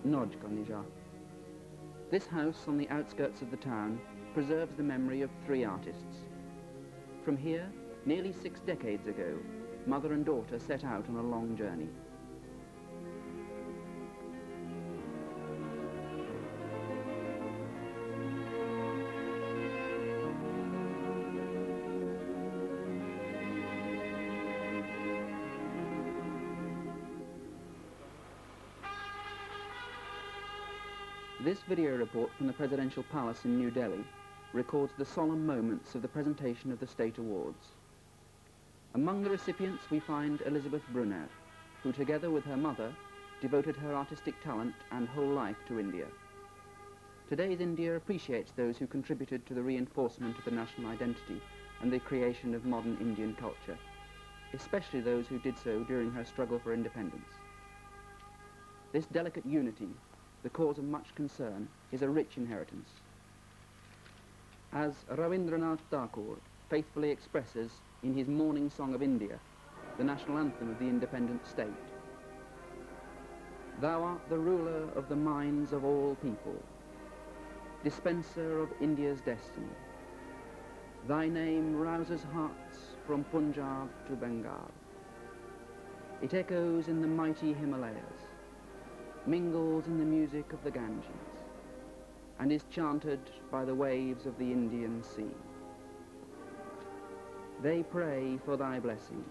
Nodkanija. This house on the outskirts of the town preserves the memory of 3 artists. From here, nearly 6 decades ago, mother and daughter set out on a long journey. This video report from the Presidential Palace in New Delhi records the solemn moments of the presentation of the State Awards. Among the recipients we find Elizabeth Brunner, who together with her mother devoted her artistic talent and whole life to India. Today's India appreciates those who contributed to the reinforcement of the national identity and the creation of modern Indian culture, especially those who did so during her struggle for independence. This delicate unity, the cause of much concern, is a rich inheritance. As Rabindranath Tagore faithfully expresses in his Morning Song of India, the national anthem of the independent state, "Thou art the ruler of the minds of all people, dispenser of India's destiny. Thy name rouses hearts from Punjab to Bengal. It echoes in the mighty Himalayas, mingles in the music of the Ganges, and is chanted by the waves of the Indian Sea. They pray for thy blessing.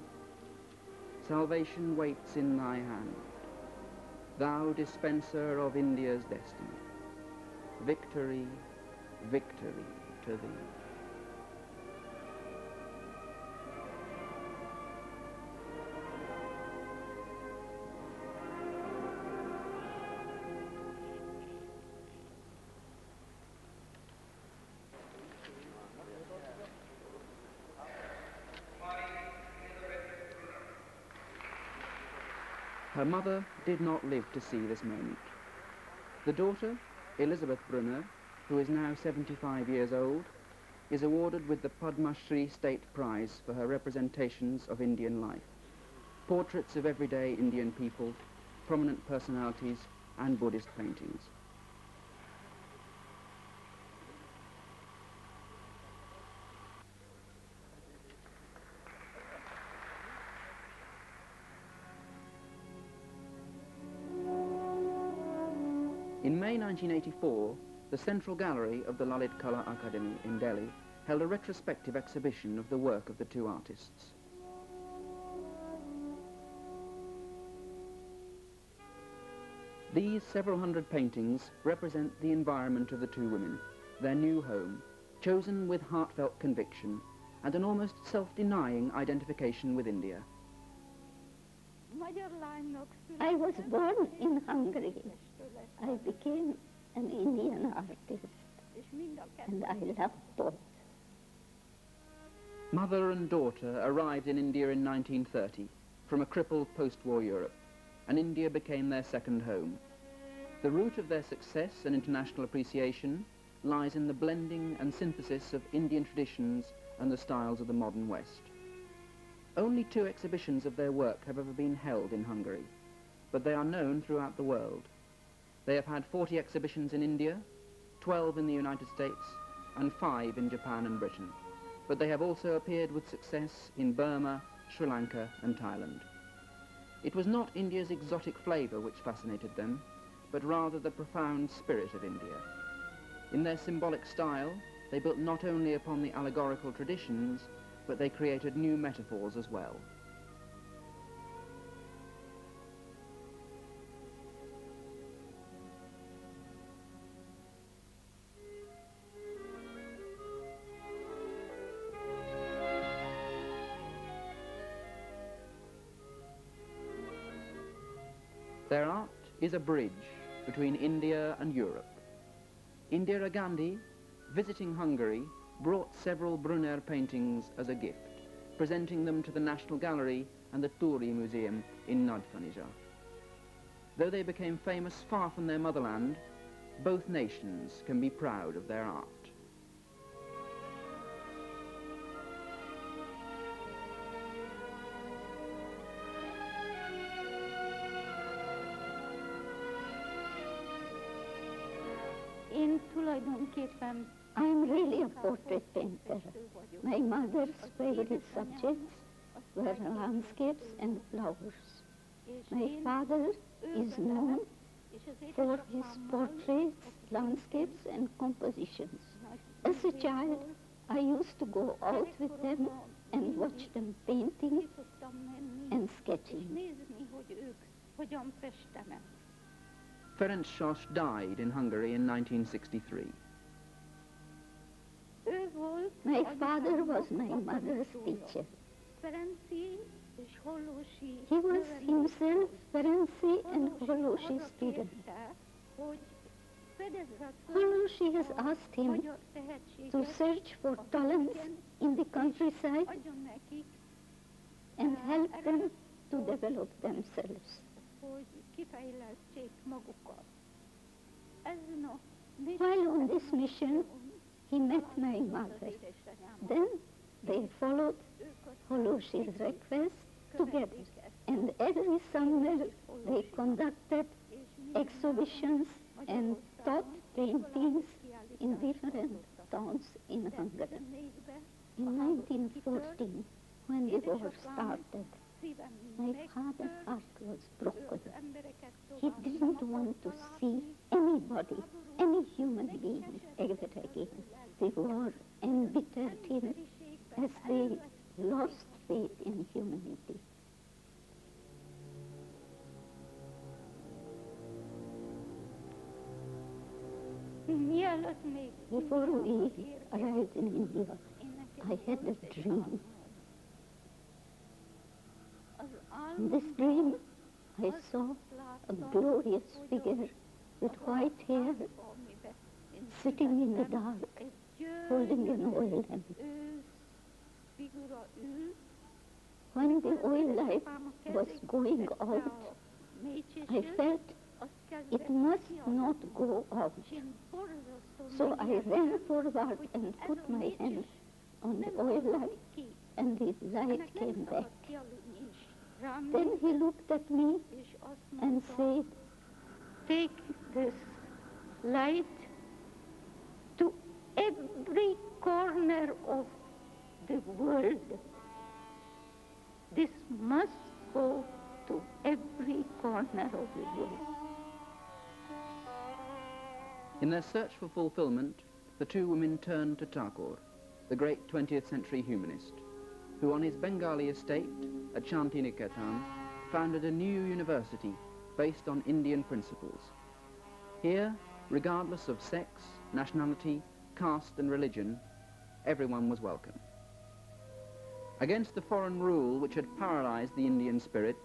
Salvation waits in thy hand, thou dispenser of India's destiny. Victory, victory to thee." Her mother did not live to see this moment. The daughter, Elizabeth Brunner, who is now 75 years old, is awarded with the Padma Shri State Prize for her representations of Indian life, portraits of everyday Indian people, prominent personalities, and Buddhist paintings. In May 1984, the Central Gallery of the Lalit Kala Academy in Delhi held a retrospective exhibition of the work of the 2 artists. These several hundred paintings represent the environment of the 2 women, their new home, chosen with heartfelt conviction and an almost self-denying identification with India. I was born in Hungary. I became an Indian artist, and I love both. Mother and daughter arrived in India in 1930 from a crippled post-war Europe, and India became their second home. The root of their success and international appreciation lies in the blending and synthesis of Indian traditions and the styles of the modern West. Only 2 exhibitions of their work have ever been held in Hungary, but they are known throughout the world. They have had 40 exhibitions in India, 12 in the United States, and 5 in Japan and Britain. But they have also appeared with success in Burma, Sri Lanka, and Thailand. It was not India's exotic flavour which fascinated them, but rather the profound spirit of India. In their symbolic style, they built not only upon the allegorical traditions, but they created new metaphors as well. Their art is a bridge between India and Europe. Indira Gandhi, visiting Hungary, brought several Brunner paintings as a gift, presenting them to the National Gallery and the Turi Museum in Nodkanija. Though they became famous far from their motherland, both nations can be proud of their art. Én tulajdonképpen I'm really a portrait painter. My mother's favorite subjects were landscapes and flowers. My father is known for his portraits, landscapes and compositions. As a child, I used to go out with them and watch them painting and sketching. Ferenc Sas died in Hungary in 1963. My father was my mother's teacher. He was himself Ferenci and Hollósi student. Hollósi has asked him to search for talents in the countryside and help them to develop themselves. While on this mission, he met my mother. Then they followed Hollósi's request together, and every summer they conducted exhibitions and taught paintings in different towns in Hungary. In 1914, when the war started, my father's heart was broken. He didn't want to see anybody, any human being ever again. The war embittered him as they lost faith in humanity. Before we arrived in India, I had a dream. In this dream, I saw a glorious figure with white hair sitting in the dark, holding an oil lamp. When the oil light was going out, I felt it must not go out. So I ran forward and put my hand on the oil lamp, and the light came back. Then he looked at me and said, "Take this light to every corner of the world. This must go to every corner of the world." In their search for fulfillment, the two women turned to Tagore, the great 20th century humanist, who on his Bengali estate at Shantiniketan founded a new university based on Indian principles. Here, regardless of sex, nationality, caste and religion, everyone was welcome. Against the foreign rule which had paralyzed the Indian spirit,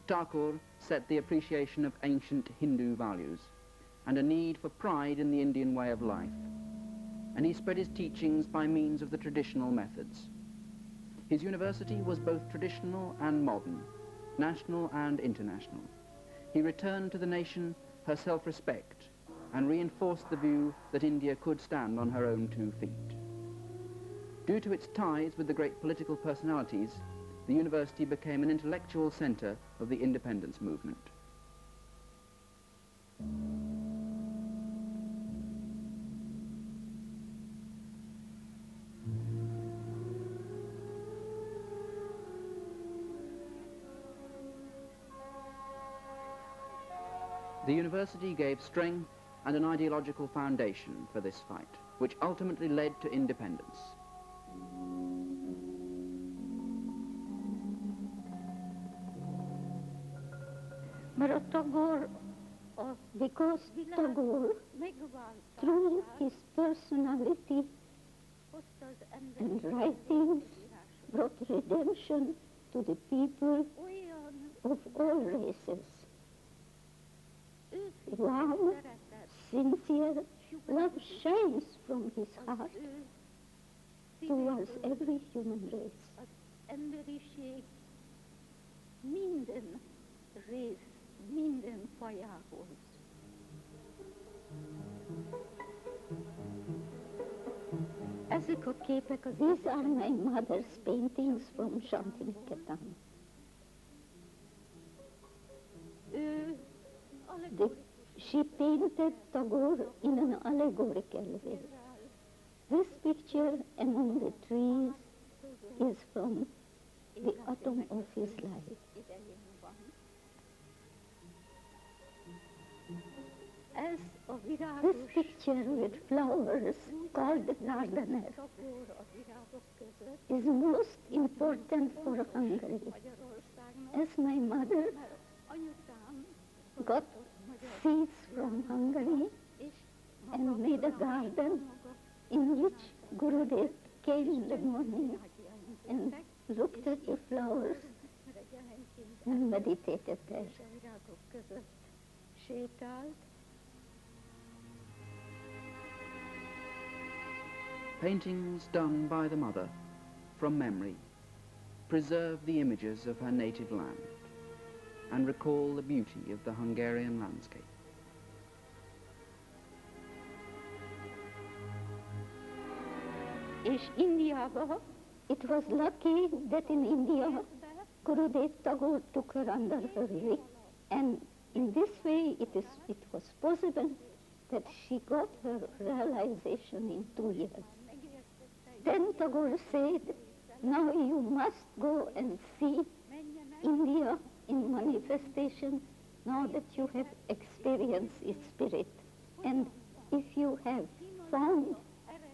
Tagore set the appreciation of ancient Hindu values and a need for pride in the Indian way of life, and he spread his teachings by means of the traditional methods. His university was both traditional and modern, national and international. He returned to the nation her self-respect and reinforced the view that India could stand on her own 2 feet. Due to its ties with the great political personalities, the university became an intellectual center of the independence movement. The university gave strength and an ideological foundation for this fight, which ultimately led to independence. Because Tagore, through his personality and writings, brought redemption to the people of all races. Warm, sincere love shines from his heart towards every human race. Minden fajához. Ezek a képek, these are my mother's paintings from Shantiniketan. The She painted Tagore in an allegorical way. This picture among the trees is from the autumn of his life. This picture with flowers called the gardener is most important for Hungary, as my mother got seeds from Hungary and made a garden in which Gurudev came in the morning and looked at the flowers and meditated there. Paintings done by the mother, from memory, preserve the images of her native land and recall the beauty of the Hungarian landscape. It was lucky that in India, Gurudev Tagore took her under her wing, and in this way it was possible that she got her realization in 2 years. Then Tagore said, now you must go and see India in manifestation now that you have experienced its spirit. And if you have found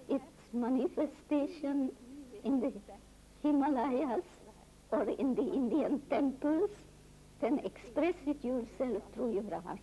its manifestation in the Himalayas or in the Indian temples, then express it yourself through your art.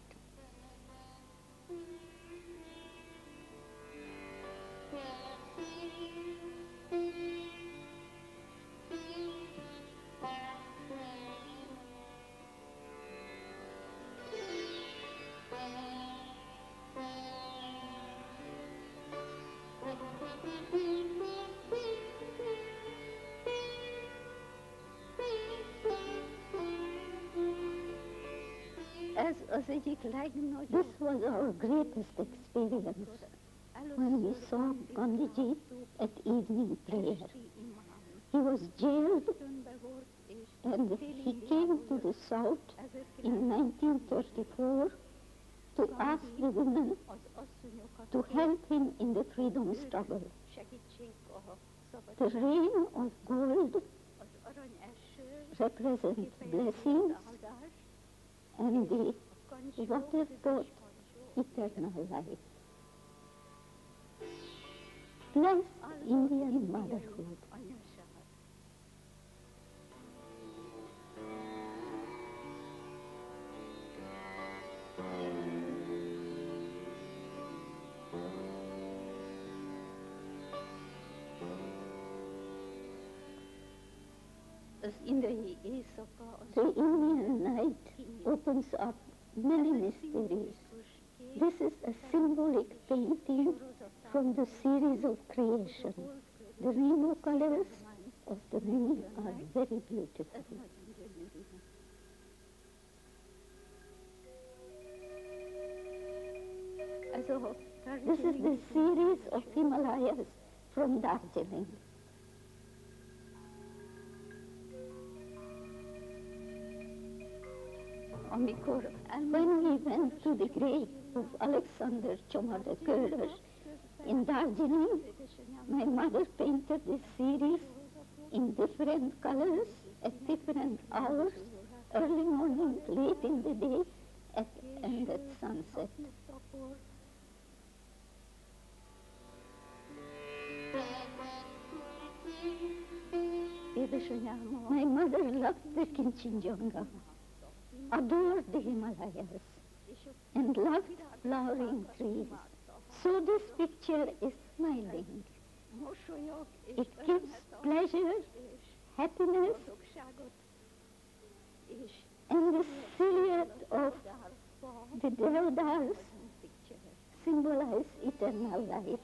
This was our greatest experience when we saw Gandhiji at evening prayer. He was jailed and he came to the south in 1934 to ask the women to help him in the freedom struggle. The rain of gold represents blessings, and the water brought eternal life. Bless Indian motherhood. The Indian night opens up many mysteries. This is a symbolic painting from the series of creation. The rainbow colors of the rain are very beautiful. This is the series of Himalayas from Darjeeling. When we went to the grave of Alexander Chomar the Köhler in Darjeeling, my mother painted this series in different colors at different hours, early morning, late in the day, and at sunset. My mother loved the Kinchinjunga, adored the Himalayas, and loved flowering trees. So this picture is smiling. It gives pleasure, happiness, and the silhouette of the Devdars symbolize eternal life.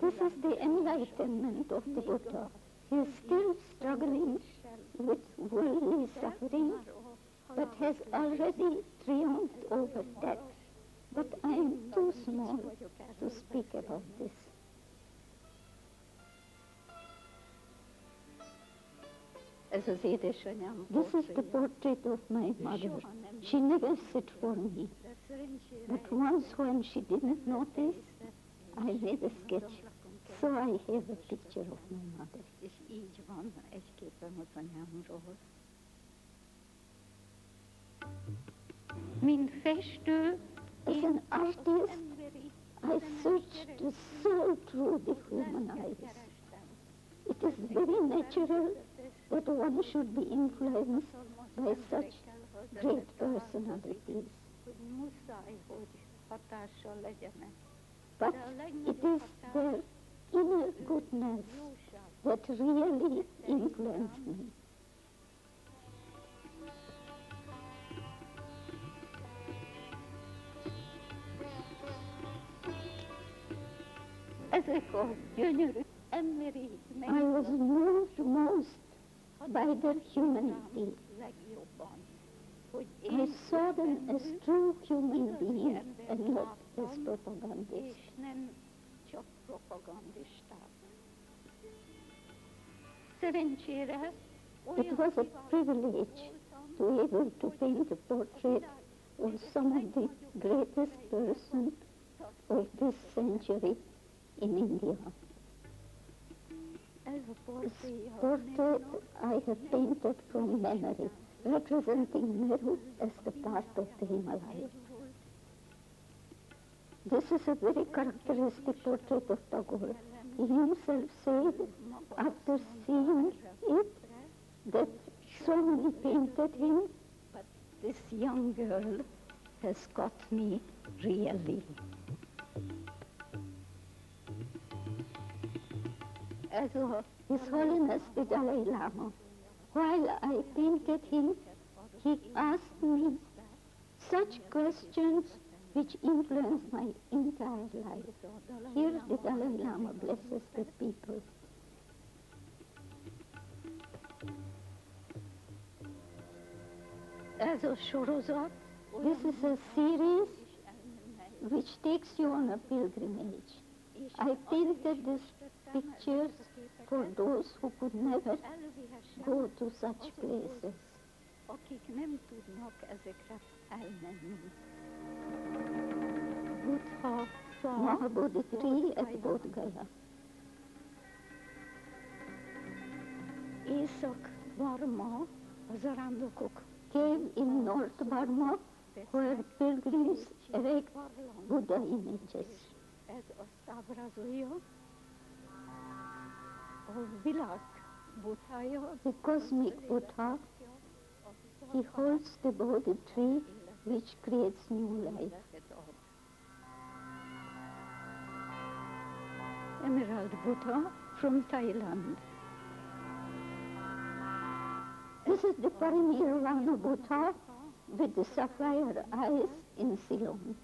This is the enlightenment of the Buddha. He is still struggling with worldly has already triumphed over death, but I am too small to speak about this. This is the portrait of my mother. She never sat for me, but once when she didn't notice, I made a sketch, so I have a picture of my mother. As an artist, I search the soul through the human eyes. It is very natural that one should be influenced by such great personalities. But it is their inner goodness that really influenced me. I was moved most by their humanity. I saw them as true human beings and not as propagandists. It was a privilege to be able to paint a portrait of some of the greatest persons of this century in India. This portrait I have painted from memory, representing Meru as the part of the Himalayas. This is a very characteristic portrait of Tagore. He himself said, after seeing it, that so many painted him, but this young girl has got me really. His Holiness the Dalai Lama, while I painted him, he asked me such questions which influenced my entire life. Here the Dalai Lama blesses the people. This is a series which takes you on a pilgrimage. I painted these pictures for those who could never go to such places. Mahabodhi tree at Bodh Gaya. Cave in North Burma where pilgrims erect Buddha images. The cosmic Buddha, he holds the Bodhi tree which creates new life. Emerald Buddha from Thailand. This is the Parinirvana Buddha with the sapphire eyes in Ceylon.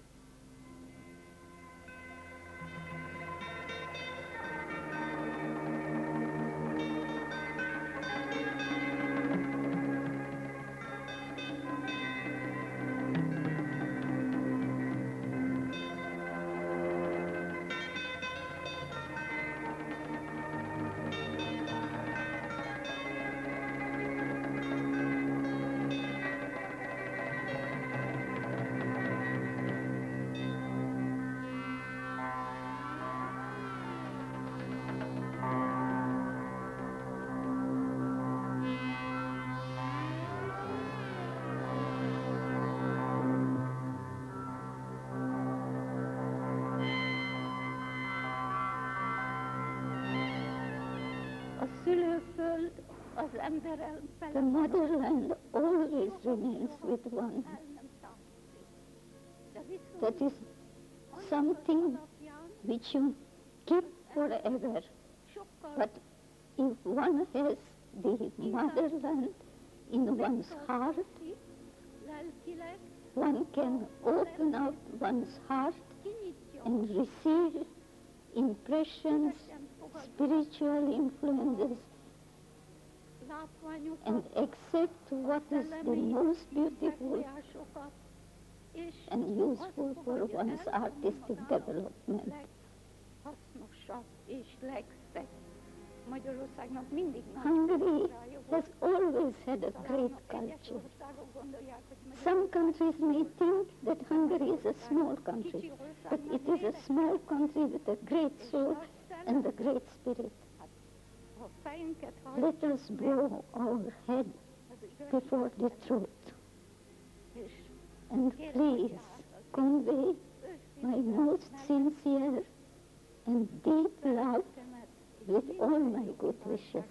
The motherland always remains with one. That is something which you keep forever. But if one has the motherland in one's heart, one can open up one's heart and receive impressions, spiritual influences and accept what is the most beautiful and useful for one's artistic development. Hungary has always had a great culture. Some countries may think that Hungary is a small country, but it is a small country with a great soul and a great spirit. Let us bow our head before the truth and please convey my most sincere and deep love with all my good wishes.